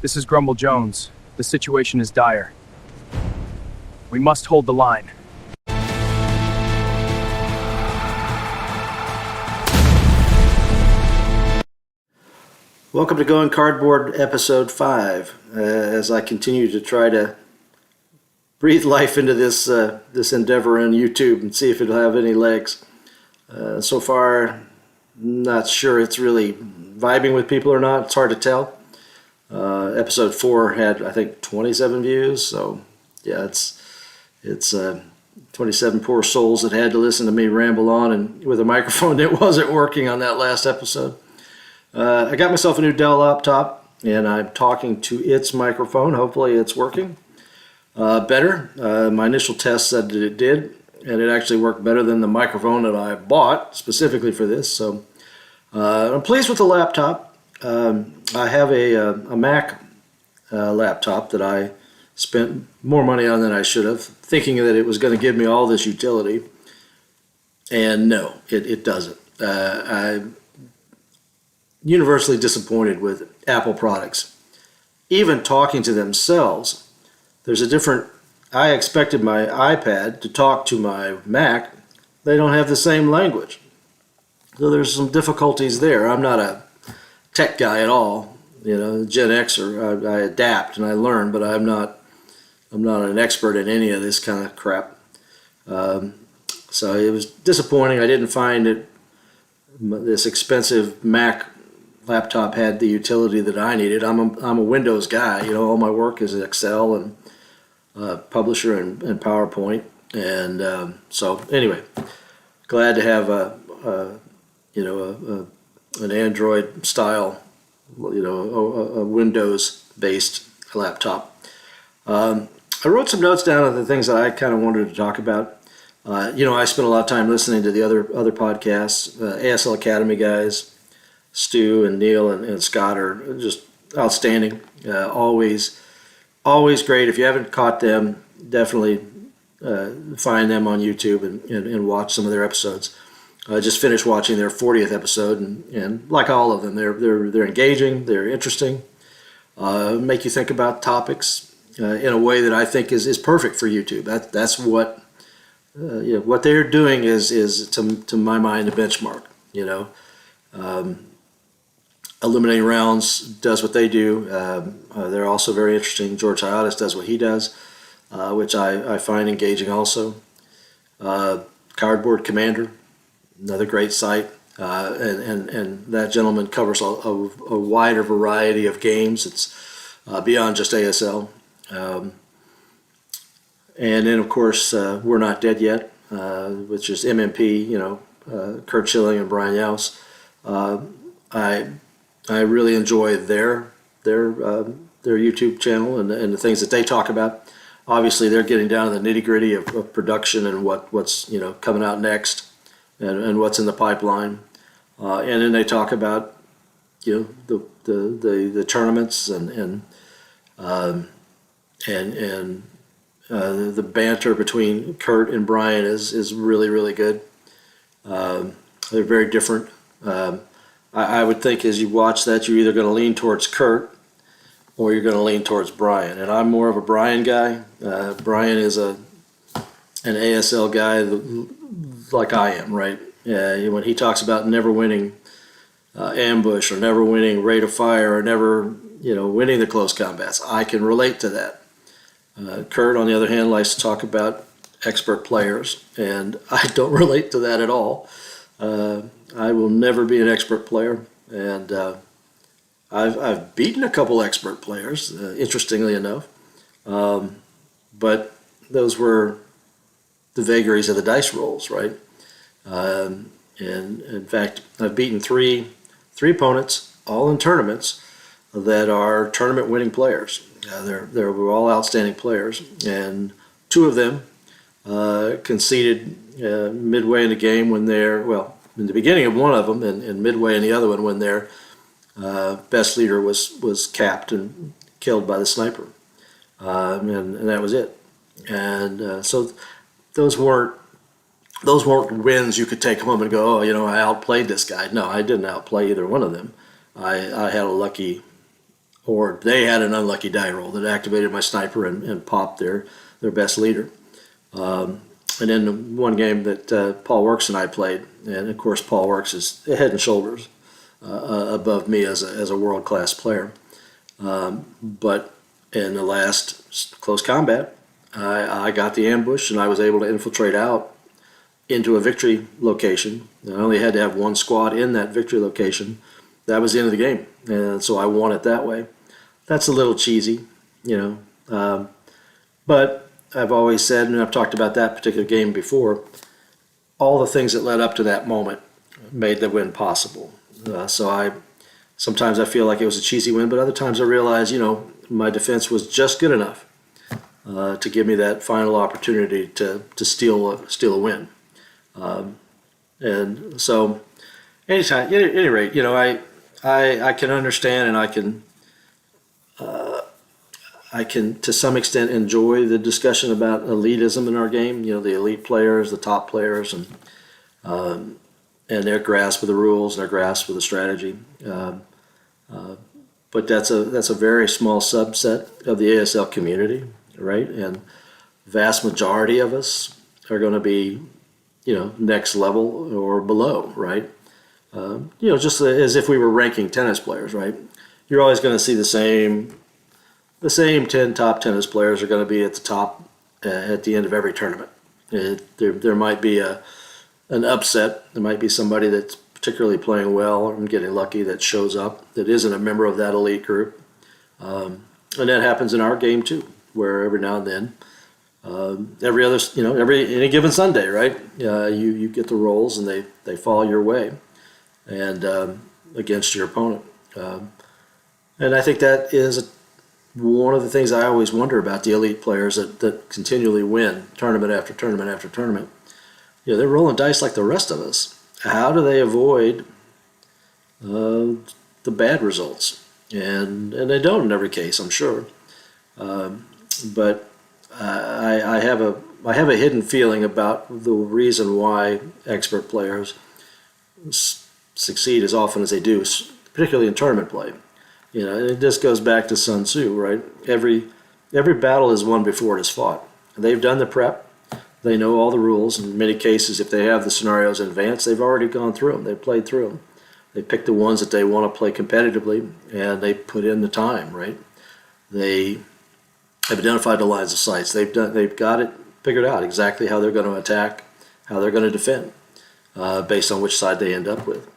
This is Grumble Jones. The situation is dire. We must hold the line. Welcome to Going Cardboard Episode 5. As I continue to try to breathe life into this endeavor on YouTube and see if it'll have any legs. So far, not sure it's really vibing with people or not. It's hard to tell. Episode 4 had, I think, 27 views. So, yeah, it's 27 poor souls that had to listen to me ramble on and with a microphone that wasn't working on that last episode. I got myself a new Dell laptop, and I'm talking to its microphone. Hopefully it's working better. My initial test said that it did, and it actually worked better than the microphone that I bought specifically for this. So I'm pleased with the laptop. I have a Mac laptop that I spent more money on than I should have, thinking that it was going to give me all this utility. And no, it doesn't. I'm universally disappointed with Apple products. Even talking to themselves, there's a different... I expected my iPad to talk to my Mac. They don't have the same language. So there's some difficulties there. I'm not a tech guy at all. You know, Gen Xer. I adapt and I learn, but I'm not an expert in any of this kind of crap. So it was disappointing. I didn't find it this expensive Mac laptop had the utility that I needed. I'm a Windows guy. You know, all my work is Excel and Publisher and PowerPoint. And so anyway, glad to have an Android style, a Windows based laptop. I wrote some notes down of the things that I kind of wanted to talk about. I spent a lot of time listening to the other podcasts. ASL Academy guys, Stu and Neil and Scott are just outstanding. Always great. If you haven't caught them, definitely find them on YouTube and watch some of their episodes. I just finished watching their 40th episode, and like all of them, they're engaging, they're interesting, make you think about topics in a way that I think is perfect for YouTube. That's what what they're doing is to my mind a benchmark. Eliminating Rounds does what they do. They're also very interesting. George Hiatus does what he does, which I find engaging also. Cardboard Commander, another great site, and that gentleman covers a wider variety of games. It's beyond just ASL. And then, of course, We're Not Dead Yet, which is MMP, Kurt Schilling and Brian Yaus. I really enjoy their YouTube channel and the things that they talk about. Obviously, they're getting down to the nitty-gritty of production and what's coming out next and what's in the pipeline. And then they talk about the tournaments and the banter between Kurt and Brian is really, really good. They're very different. I would think as you watch that, you're either going to lean towards Kurt or you're going to lean towards Brian. And I'm more of a Brian guy. Brian is an ASL guy like I am, right? When he talks about never winning ambush or never winning rate of fire or never winning the close combats, I can relate to that. Kurt, on the other hand, likes to talk about expert players, and I don't relate to that at all. I will never be an expert player, and I've beaten a couple expert players, interestingly enough, but those were the vagaries of the dice rolls, right? And in fact, I've beaten three opponents, all in tournaments, that are tournament-winning players. They were all outstanding players, and two of them conceded midway in the game when in the beginning of one of them and midway in the other one when their best leader was capped and killed by the sniper, and that was it. And so those weren't wins you could take home and go, I outplayed this guy. No, I didn't outplay either one of them. I had a lucky or they had an unlucky die roll that activated my sniper and popped their best leader. And then one game that Paul Works and I played, and of course Paul Works is head and shoulders above me as a world-class player. But in the last close combat, I got the ambush and I was able to infiltrate out into a victory location. I only had to have one squad in that victory location. That was the end of the game, and so I won it that way. That's a little cheesy, but I've always said, and I've talked about that particular game before, all the things that led up to that moment made the win possible. Sometimes I feel like it was a cheesy win, but other times I realize, my defense was just good enough to give me that final opportunity to steal a win. And so, anytime, at any rate, I can understand, and I can to some extent enjoy the discussion about elitism in our game. The elite players, the top players, and their grasp of the rules and their grasp of the strategy. But that's a very small subset of the ASL community, right? And vast majority of us are going to be, next level or below, right? Just as if we were ranking tennis players, right? You're always going to see the same 10 top tennis players are going to be at the top at the end of every tournament. There might be an upset. There might be somebody that's particularly playing well and getting lucky that shows up that isn't a member of that elite group. And that happens in our game too, where every now and then, any given Sunday, right? You get the rolls and they fall your way, and against your opponent. And I think that is one of the things I always wonder about the elite players that continually win tournament after tournament after tournament. They're rolling dice like the rest of us. How do they avoid the bad results? And they don't in every case, I'm sure. But I have a hidden feeling about the reason why expert players succeed as often as they do, particularly in tournament play. It just goes back to Sun Tzu, right? Every battle is won before it is fought. They've done the prep. They know all the rules. In many cases, if they have the scenarios in advance, they've already gone through them. They've played through them. They pick the ones that they want to play competitively, and they put in the time, right? They have identified the lines of sights. They've got it figured out exactly how they're going to attack, how they're going to defend, based on which side they end up with,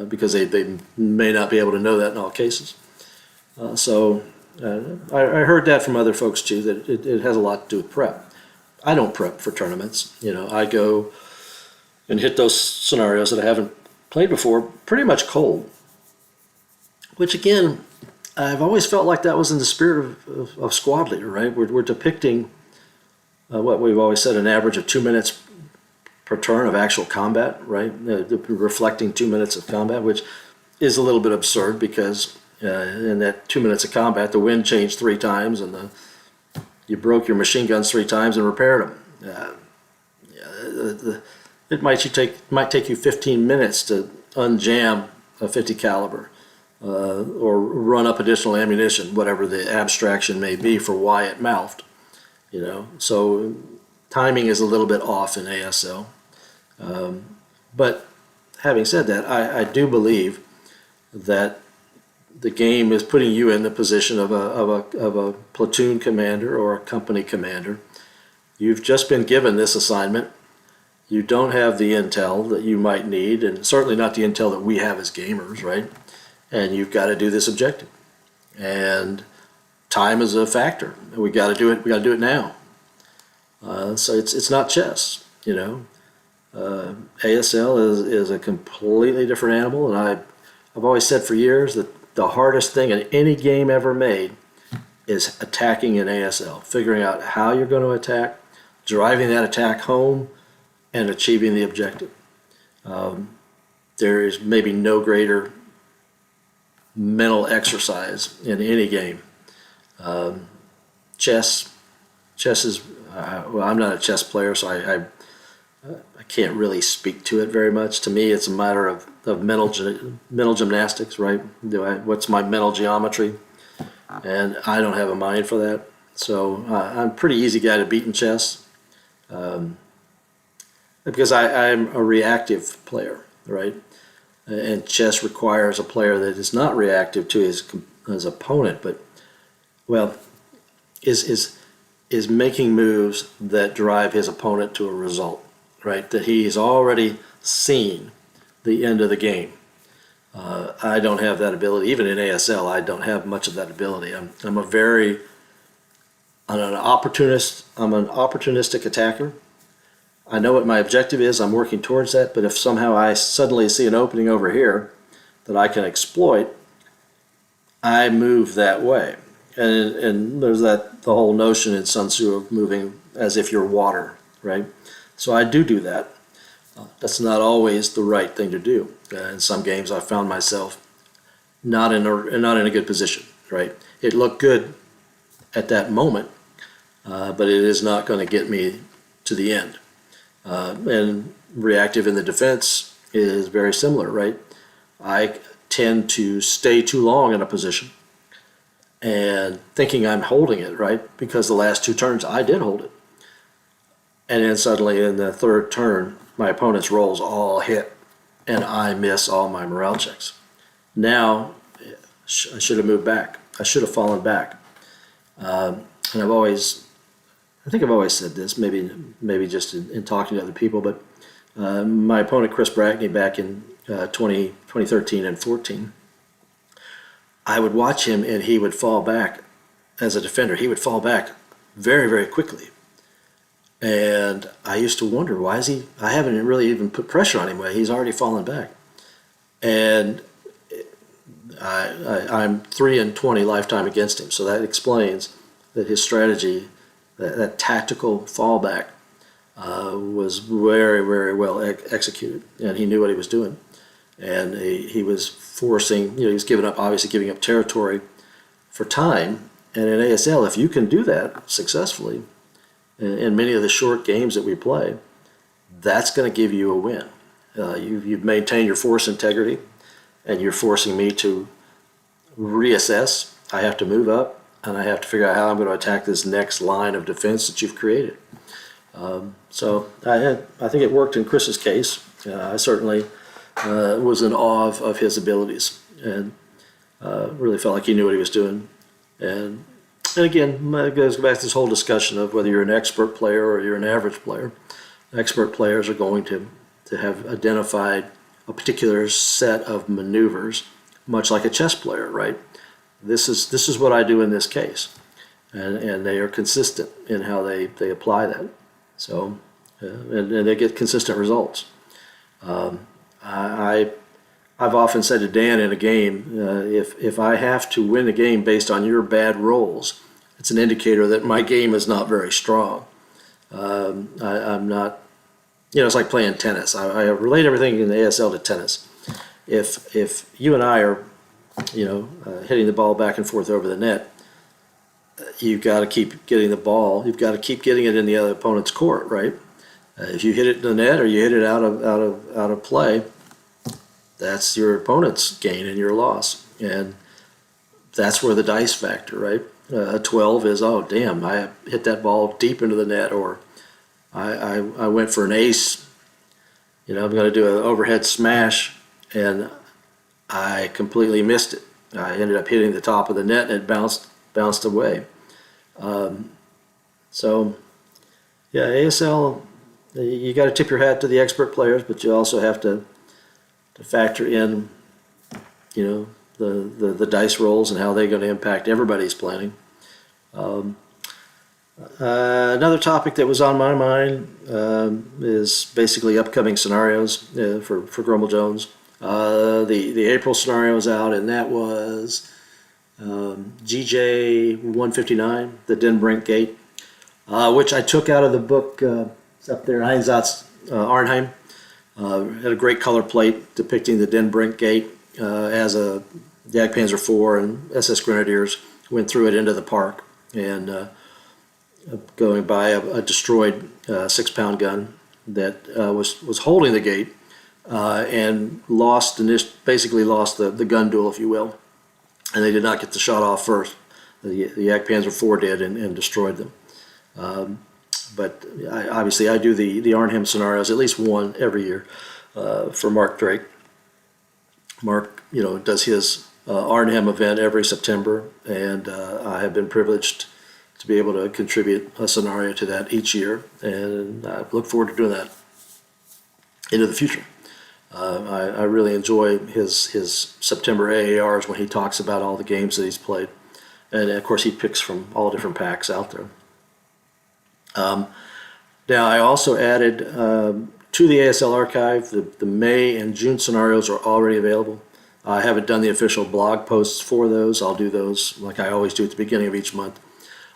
because they may not be able to know that in all cases. I heard that from other folks too, that it has a lot to do with prep. I don't prep for tournaments. I go and hit those scenarios that I haven't played before pretty much cold, which again, I've always felt like that was in the spirit of squad leader, right? We're depicting what we've always said, an average of 2 minutes per turn of actual combat, right? Reflecting 2 minutes of combat, which is a little bit absurd because in that 2 minutes of combat, the wind changed 3 times and you broke your machine guns 3 times and repaired them. It might take you 15 minutes to unjam a 50 caliber or run up additional ammunition, whatever the abstraction may be for why it mouthed. So timing is a little bit off in ASL. But having said that, I do believe that the game is putting you in the position of a platoon commander or a company commander. You've just been given this assignment. You don't have the intel that you might need, and certainly not the intel that we have as gamers, right? And you've got to do this objective. And time is a factor. We got to do it. We got to do it now. So it's not chess, ASL is a completely different animal, and I've always said for years that the hardest thing in any game ever made is attacking in ASL, figuring out how you're going to attack, driving that attack home, and achieving the objective. There is maybe no greater mental exercise in any game. Chess is, I'm not a chess player, so I can't really speak to it very much. To me, it's a matter of mental gymnastics, right? What's my mental geometry? and I don't have a mind for that. So I'm a pretty easy guy to beat in chess, because I'm a reactive player, right? And chess requires a player that is not reactive to his opponent, but well, is making moves that drive his opponent to a result, right? That he's already seen the end of the game. I don't have that ability. Even in ASL, I don't have much of that ability. I'm an opportunist. I'm an opportunistic attacker. I know what my objective is. I'm working towards that. But if somehow I suddenly see an opening over here that I can exploit, I move that way. And there's the whole notion in Sun Tzu of moving as if you're water, right? So I do that. That's not always the right thing to do. In some games, I found myself not in a good position, right? It looked good at that moment, but it is not going to get me to the end. And reactive in the defense is very similar, right? I tend to stay too long in a position and thinking I'm holding it, right? Because the last 2 turns I did hold it. And then suddenly in the 3rd turn, my opponent's rolls all hit and I miss all my morale checks. Now, I should have moved back. I should have fallen back. And I think I've always said this, maybe just in talking to other people, but my opponent, Chris Brackney, back in 2013 and 14, I would watch him and he would fall back as a defender. He would fall back very, very quickly. And I used to wonder, why is he? I haven't really even put pressure on him. He's already fallen back. And I'm 3-20 lifetime against him. So that explains that his strategy, that tactical fallback, was very, very well executed. And he knew what he was doing. And he was forcing, he was obviously giving up territory for time. And in ASL, if you can do that successfully, in many of the short games that we play, that's going to give you a win. You've maintained your force integrity, and you're forcing me to reassess. I have to move up, and I have to figure out how I'm going to attack this next line of defense that you've created. So I think it worked in Chris's case. I certainly was in awe of his abilities, and really felt like he knew what he was doing. And again, it goes back to this whole discussion of whether you're an expert player or you're an average player. Expert players are going to have identified a particular set of maneuvers, much like a chess player, right? This is what I do in this case, and they are consistent in how they apply that. So, and they get consistent results. I've often said to Dan in a game, if I have to win a game based on your bad rolls, it's an indicator that my game is not very strong. I'm not, it's like playing tennis. I relate everything in the ASL to tennis. If you and I are, hitting the ball back and forth over the net, you've got to keep getting the ball. You've got to keep getting it in the other opponent's court, right? If you hit it in the net or you hit it out of play, that's your opponent's gain and your loss. And that's where the dice factor, right? A 12 is, oh, damn, I hit that ball deep into the net, or I went for an ace. I'm going to do an overhead smash, and I completely missed it. I ended up hitting the top of the net, and it bounced away. So, yeah, ASL, you got to tip your hat to the expert players, but you also have to factor in, the dice rolls and how they're going to impact everybody's planning. Another topic that was on my mind is basically upcoming scenarios for Grumble Jones. The April scenario is out, and that was GJ 159, the Den Brink Gate, which I took out of the book. It's up there, Einsatz Arnheim. Had a great color plate depicting the Den Brink Gate as a Jagdpanzer IV and SS Grenadiers went through it into the park, and going by a destroyed 6-pound gun that was holding the gate and basically lost the gun duel, if you will, and they did not get the shot off first. The Jagdpanzer IV did and destroyed them. But obviously I do the Arnhem scenarios, at least one every year, for Mark Drake. Mark, does his Arnhem event every September, and I have been privileged to be able to contribute a scenario to that each year, and I look forward to doing that into the future. I really enjoy his September AARs when he talks about all the games that he's played. And of course he picks from all different packs out there. Now I also added to the ASL archive, the May and June scenarios are already available. I haven't done the official blog posts for those. I'll do those like I always do at the beginning of each month.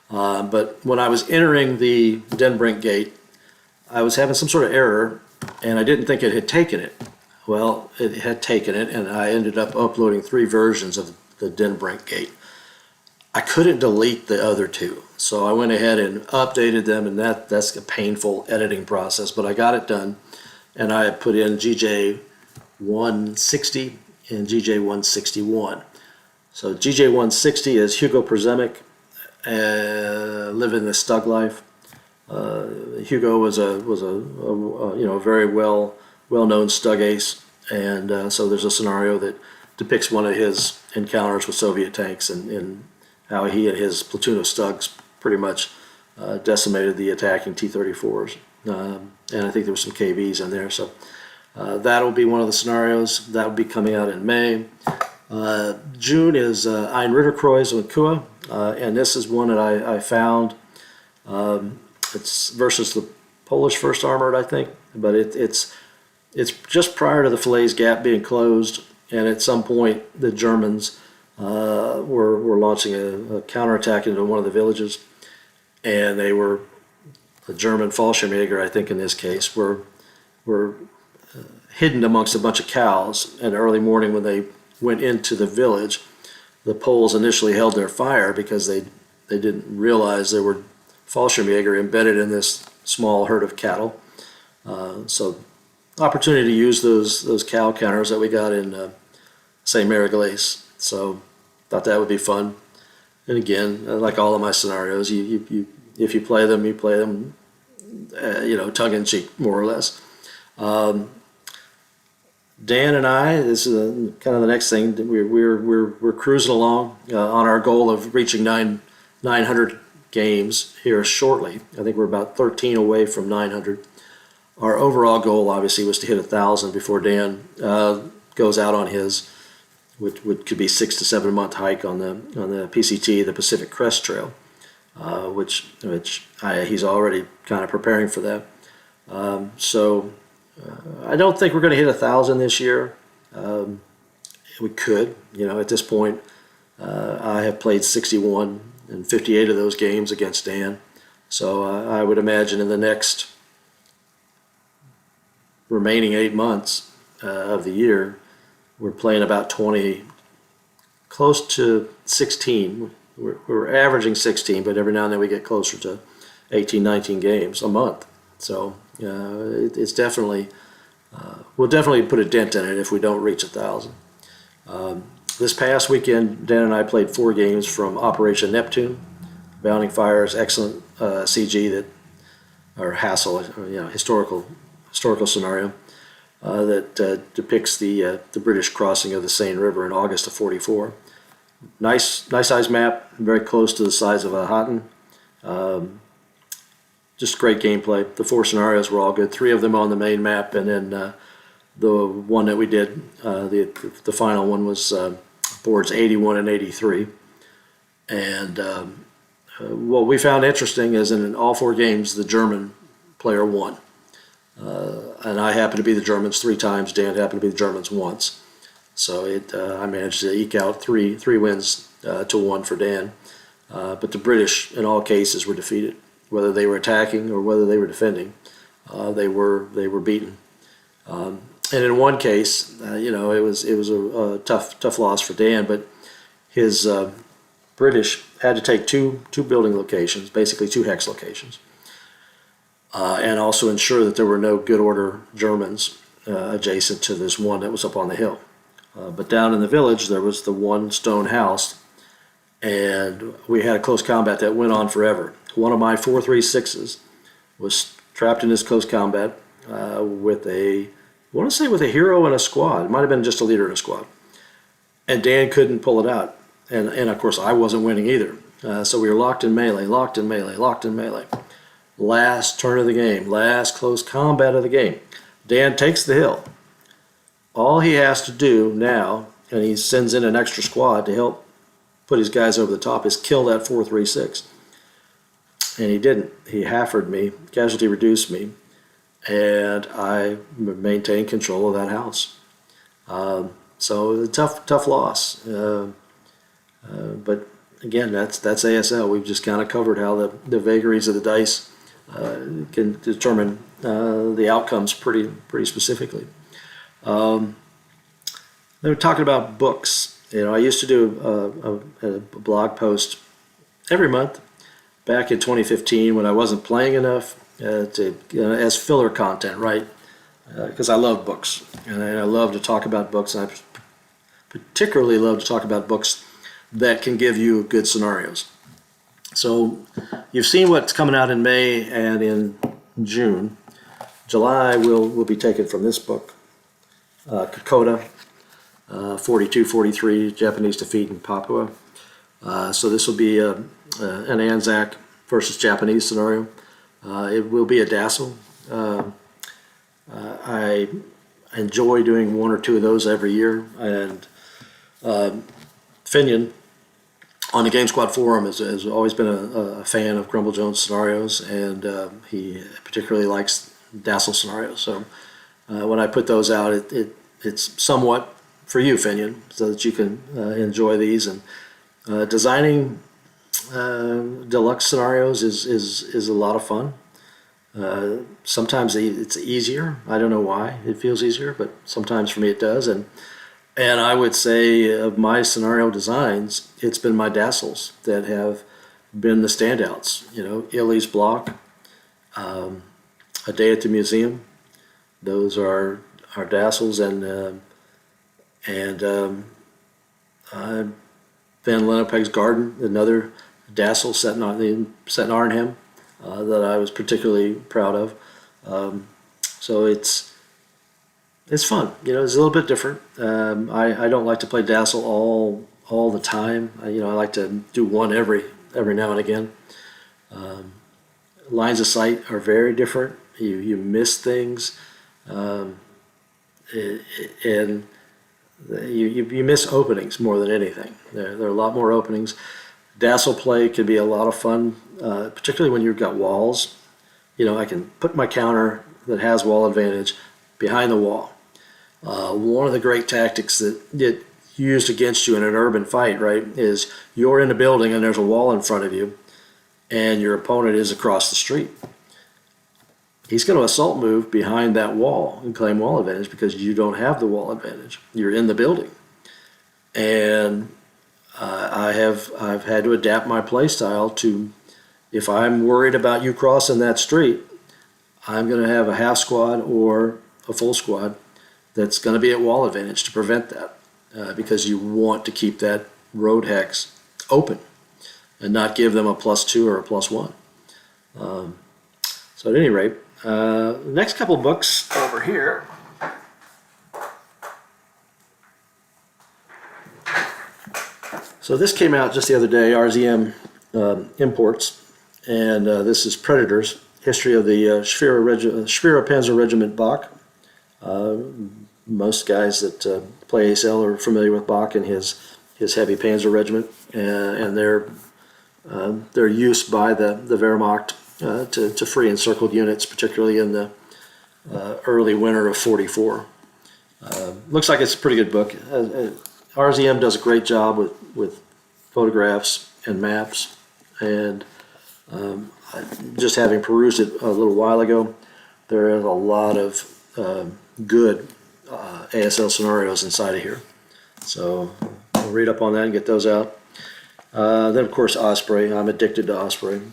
But when I was entering the Den Brink gate, I was having some sort of error, and I didn't think it had taken it. Well, it had taken it, and I ended up uploading 3 versions of the Den Brink gate. I couldn't delete the other 2, so I went ahead and updated them, and that's a painful editing process, but I got it done, and I put in GJ 160 and GJ 161. So GJ 160 is Hugo Przemyk, living the Stug life. Hugo was a very well-known Stug ace, and so there's a scenario that depicts one of his encounters with Soviet tanks and how he and his platoon of Stugs pretty much decimated the attacking T-34s. And I think there were some KVs in there, so that'll be one of the scenarios. That will be coming out in May. June is Ein Ritterkreuz und Kua, and this is one that I found. It's versus the Polish First Armored, I think, but it's just prior to the Falaise Gap being closed, and at some point the Germans were launching a counterattack into one of the villages, and they were, the German Fallschirmjäger, I think in this case, were hidden amongst a bunch of cows. And early morning when they went into the village, the Poles initially held their fire because they didn't realize there were Fallschirmjäger embedded in this small herd of cattle. So opportunity to use those cow counters that we got in St. Mary Glace. So thought that would be fun. And again, like all of my scenarios, if you play them, tongue in cheek, more or less. Dan and I, this is kind of the next thing. We're cruising along on our goal of reaching 900 games here shortly. I think we're about 13 away from 900. Our overall goal, obviously, was to hit 1,000 before Dan goes out on his, which could be 6 to 7 month hike on the PCT, the Pacific Crest Trail, which he's already kind of preparing for that. So I don't think we're going to hit 1,000 this year. We could, at this point. I have played 61 and 58 of those games against Dan. So I would imagine in the next remaining 8 months of the year, we're playing about 20, close to 16. We're averaging 16, but every now and then we get closer to 18, 19 games a month. So it's definitely, we'll definitely put a dent in it if we don't reach 1,000. This past weekend, Dan and I played 4 games from Operation Neptune, Bounding Fire's excellent CG or Hassel, historical scenario that depicts the British crossing of the Seine River in August of '44. Nice size map, very close to the size of Hatton. Just great gameplay. The 4 scenarios were all good. 3 of them on the main map, and then the one that we did, the final one was boards 81 and 83. And what we found interesting is in all 4 games, the German player won. And I happened to be the Germans 3 times. Dan happened to be the Germans once. So I managed to eke out three wins to 1 for Dan. But the British, in all cases, were defeated. Whether they were attacking or whether they were defending, they were beaten. And in one case, it was a tough loss for Dan. But his British had to take two building locations, basically 2 hex locations, and also ensure that there were no good order Germans adjacent to this one that was up on the hill. But down in the village, there was the one stone house, and we had a close combat that went on forever. One of my 4.36s was trapped in this close combat with I want to say with a hero and a squad. It might have been just a leader in a squad. And Dan couldn't pull it out. And of course, I wasn't winning either. So we were locked in melee, locked in melee, locked in melee. Last turn of the game, last close combat of the game. Dan takes the hill. All he has to do now, and he sends in an extra squad to help put his guys over the top, is kill that 4.36. And he didn't. He halfered me, casualty reduced me, and I maintained control of that house. So a tough loss. But again, that's ASL. We've just kind of covered how the vagaries of the dice can determine the outcomes pretty specifically. They were talking about books. I used to do a blog post every month back in 2015 when I wasn't playing enough as filler content, right? Because I love books and I love to talk about books. And I particularly love to talk about books that can give you good scenarios. So you've seen what's coming out in May and in June. July will be taken from this book, Kokoda, 42-43, Japanese defeat in Papua. So this will be an Anzac versus Japanese scenario. It will be a Dassel. I enjoy doing one or two of those every year, and Finian on the Game Squad forum has always been a fan of Grumble Jones scenarios, and he particularly likes Dassel scenarios. So when I put those out, it's somewhat for you, Finian, so that you can enjoy these. And designing deluxe scenarios is a lot of fun. Sometimes it's easier. I don't know why it feels easier, but sometimes for me it does. And I would say of my scenario designs, it's been my Dassels that have been the standouts. Illy's Block, A Day at the Museum. Those are our Dassels, and Van Lenopeg's Garden, another Dassel set in Arnhem that I was particularly proud of. So it's fun. It's a little bit different. I don't like to play Dassel all the time. I like to do one every now and again. Lines of sight are very different. You miss things, and you miss openings more than anything. There are a lot more openings. Dassel play can be a lot of fun, particularly when you've got walls. I can put my counter that has wall advantage behind the wall. One of the great tactics that get used against you in an urban fight, right, is you're in a building and there's a wall in front of you, and your opponent is across the street. He's going to assault move behind that wall and claim wall advantage because you don't have the wall advantage. You're in the building. And I've had to adapt my play style to, if I'm worried about you crossing that street, I'm going to have a half squad or a full squad that's going to be at wall advantage to prevent that, because you want to keep that road hex open and not give them a +2 or a +1. So at any rate, next couple books over here. So this came out just the other day, RZM Imports, and this is Predators, History of the Schwerer Panzer Regiment Bach. Most guys that play ASL are familiar with Bach and his heavy Panzer Regiment, and their use by the Wehrmacht to free encircled units, particularly in the early winter of '44. Looks like it's a pretty good book. RZM does a great job with photographs and maps, and just having perused it a little while ago, there is a lot of good ASL scenarios inside of here. So I'll read up on that and get those out. Then of course Osprey. I'm addicted to Osprey.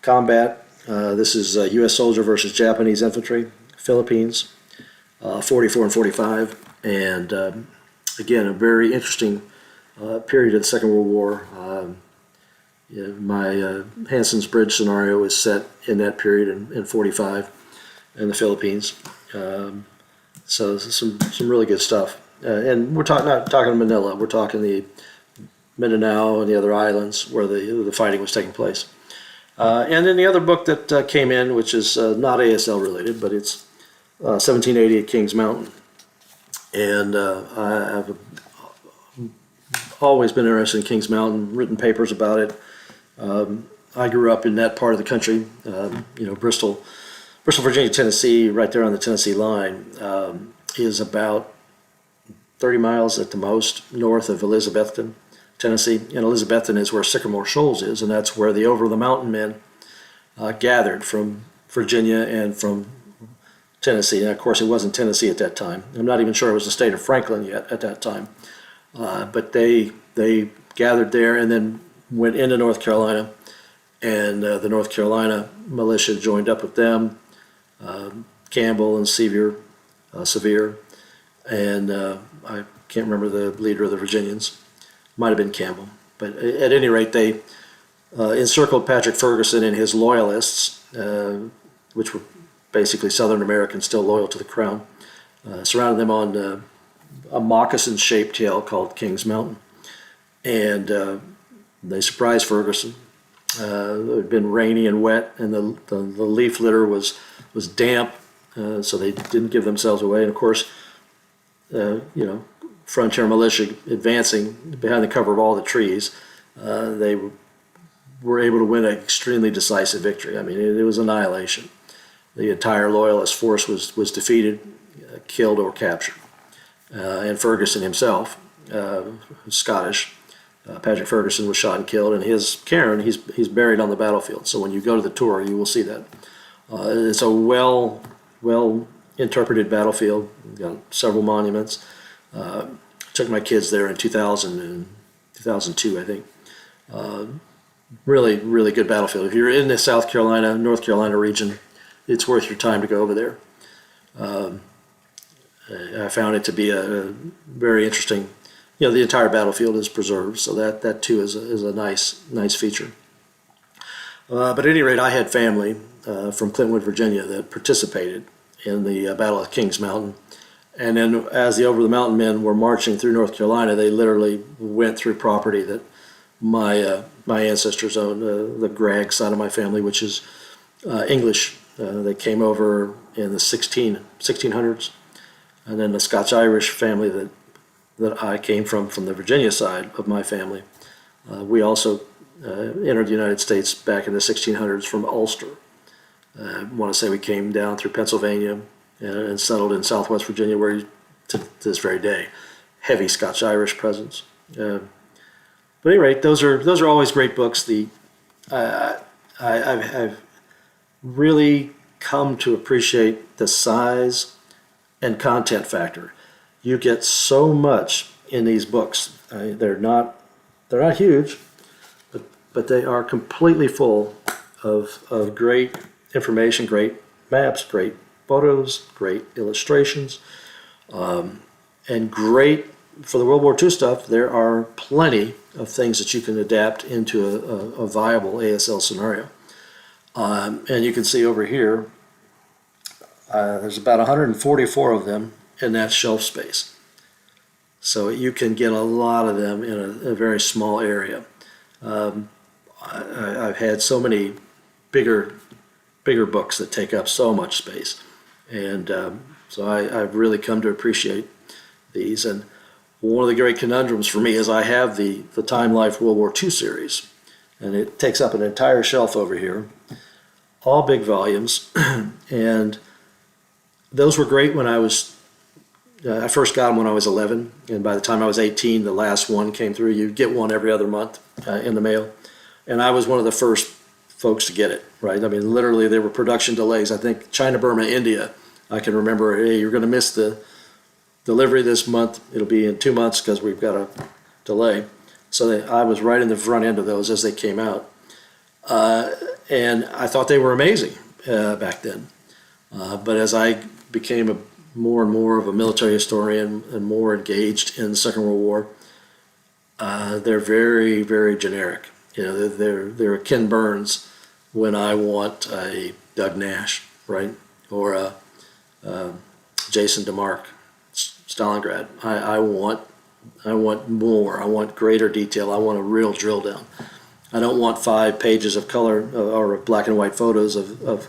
Combat. This is U.S. soldier versus Japanese infantry. Philippines. 44 and 45. And again, a very interesting period of the Second World War. Yeah, my Hanson's Bridge scenario is set in that period in 45 in the Philippines. So some really good stuff. And we're not talking Manila. We're talking the Mindanao and the other islands where the fighting was taking place. And then the other book that came in, which is not ASL related, but it's 1780 at Kings Mountain. And I've always been interested in Kings Mountain, written papers about it. I grew up in that part of the country, Bristol, Virginia, Tennessee, right there on the Tennessee line, is about 30 miles at the most north of Elizabethton, Tennessee. And Elizabethton is where Sycamore Shoals is, and that's where the Over the Mountain men gathered from Virginia and from Tennessee. And of course, it wasn't Tennessee at that time. I'm not even sure it was the state of Franklin yet at that time. But they gathered there and then went into North Carolina, and the North Carolina militia joined up with them, Campbell and Sevier, and I can't remember the leader of the Virginians. Might have been Campbell. But at any rate, they encircled Patrick Ferguson and his loyalists, which were basically Southern Americans still loyal to the crown, surrounded them on a moccasin-shaped hill called Kings Mountain. And they surprised Ferguson. It had been rainy and wet, and the leaf litter was damp, so they didn't give themselves away. And of course, frontier militia advancing behind the cover of all the trees, they were able to win an extremely decisive victory. I mean, it was annihilation. The entire loyalist force was defeated, killed, or captured. And Ferguson himself, Scottish, Patrick Ferguson was shot and killed, and his cairn, he's buried on the battlefield. So when you go to the tour, you will see that. It's a well interpreted battlefield. We've got several monuments. Took my kids there in 2000 and 2002, I think. Really, really good battlefield. If you're in the South Carolina, North Carolina region, it's worth your time to go over there. I found it to be a very interesting. The entire battlefield is preserved, so that too is a nice feature. But at any rate, I had family from Clintwood, Virginia, that participated in the Battle of Kings Mountain. And then as the Over the Mountain men were marching through North Carolina, they literally went through property that my ancestors owned, the Gregg side of my family, which is English. They came over in the 1600s. And then the Scotch-Irish family that I came from the Virginia side of my family, we also entered the United States back in the 1600s from Ulster. I want to say we came down through Pennsylvania and settled in Southwest Virginia, where to this very day, heavy Scotch-Irish presence. But at any rate, those are always great books. I've really come to appreciate the size and content factor. You get so much in these books. They're not huge, but they are completely full of great information, great maps, great photos, great illustrations, and great for the World War II stuff. There are plenty of things that you can adapt into a viable ASL scenario. And you can see over here, there's about 144 of them in that shelf space. So you can get a lot of them in a very small area. I've had so many bigger books that take up so much space. And so I've really come to appreciate these. And one of the great conundrums for me is I have the Time Life World War II series, and it takes up an entire shelf over here, all big volumes. And those were great when I first got them when I was 11, and by the time I was 18, the last one came through. You'd get one every other month in the mail, and I was one of the first folks to get it, right? I mean, literally, there were production delays. I think China, Burma, India, I can remember, hey, you're going to miss the delivery this month. It'll be in 2 months because we've got a delay. So I was right in the front end of those as they came out. And I thought they were amazing back then. But as I became more and more of a military historian and more engaged in the Second World War, they're very, very generic. You know, they're a Ken Burns when I want a Doug Nash, right? Or a Jason DeMarc, Stalingrad. I want more. I want greater detail. I want a real drill down. I don't want 5 pages of color or black and white photos of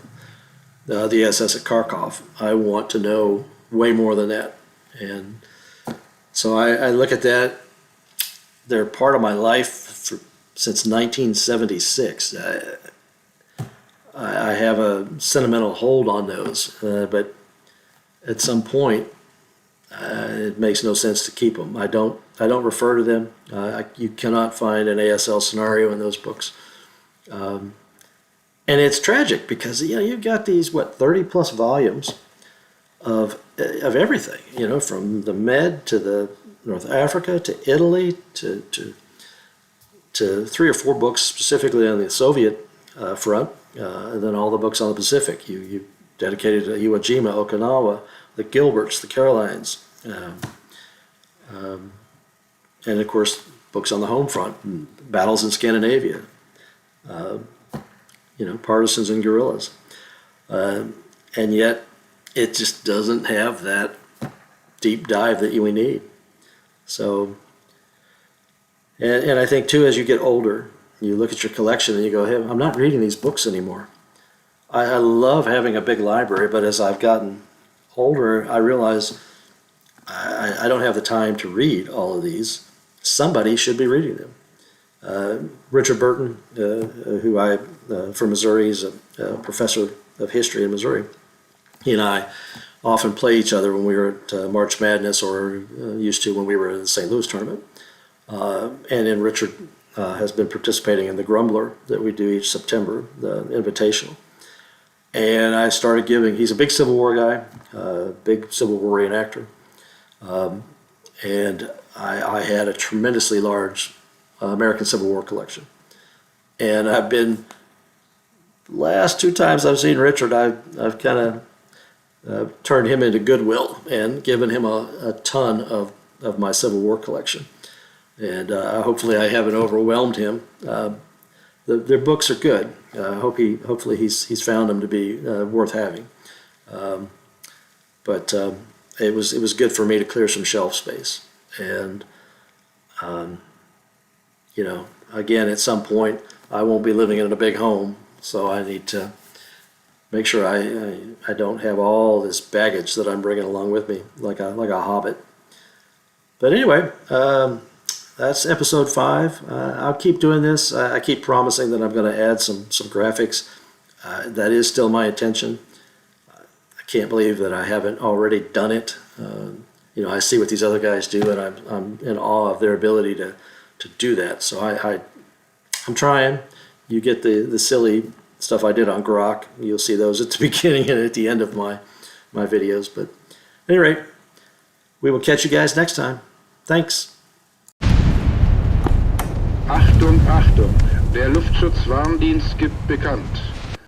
the SS at Kharkov. I want to know way more than that. And so I look at that. They're part of my life since 1976. I have a sentimental hold on those, but at some point, it makes no sense to keep them. I don't refer to them. You cannot find an ASL scenario in those books, and it's tragic because you've got these 30 plus volumes of everything. From the Med to the North Africa to Italy to 3 or 4 books specifically on the Soviet front, and then all the books on the Pacific. You dedicated to Iwo Jima, Okinawa, the Gilberts, the Carolines, and of course books on the home front, battles in Scandinavia, partisans and guerrillas, and yet it just doesn't have that deep dive that we need. So, and I think too, as you get older, you look at your collection and you go, hey, I'm not reading these books anymore. I love having a big library, but as I've gotten older, I realize I don't have the time to read all of these. Somebody should be reading them. Richard Burton, from Missouri, is a professor of history in Missouri. He and I often play each other when we were at March Madness, or used to when we were in the St. Louis tournament. And then Richard has been participating in the Grumbler that we do each September, the Invitational. And I started he's a big Civil War guy, big Civil War reenactor. And I had a tremendously large American Civil War collection. And last 2 times I've seen Richard, I've kind of turned him into goodwill and given him a ton of my Civil War collection. And hopefully I haven't overwhelmed him. Their books are good. Hopefully he's found them to be worth having. But it was good for me to clear some shelf space. And again, at some point I won't be living in a big home, so I need to make sure I don't have all this baggage that I'm bringing along with me like a hobbit. But anyway, that's episode 5. I'll keep doing this. I keep promising that I'm going to add some graphics. That is still my intention. I can't believe that I haven't already done it. I see what these other guys do, and I'm in awe of their ability to do that. So I'm trying. You get the silly stuff I did on Grok. You'll see those at the beginning and at the end of my videos. But at any rate, we will catch you guys next time. Thanks. Achtung, Achtung, der Luftschutzwarndienst gibt bekannt.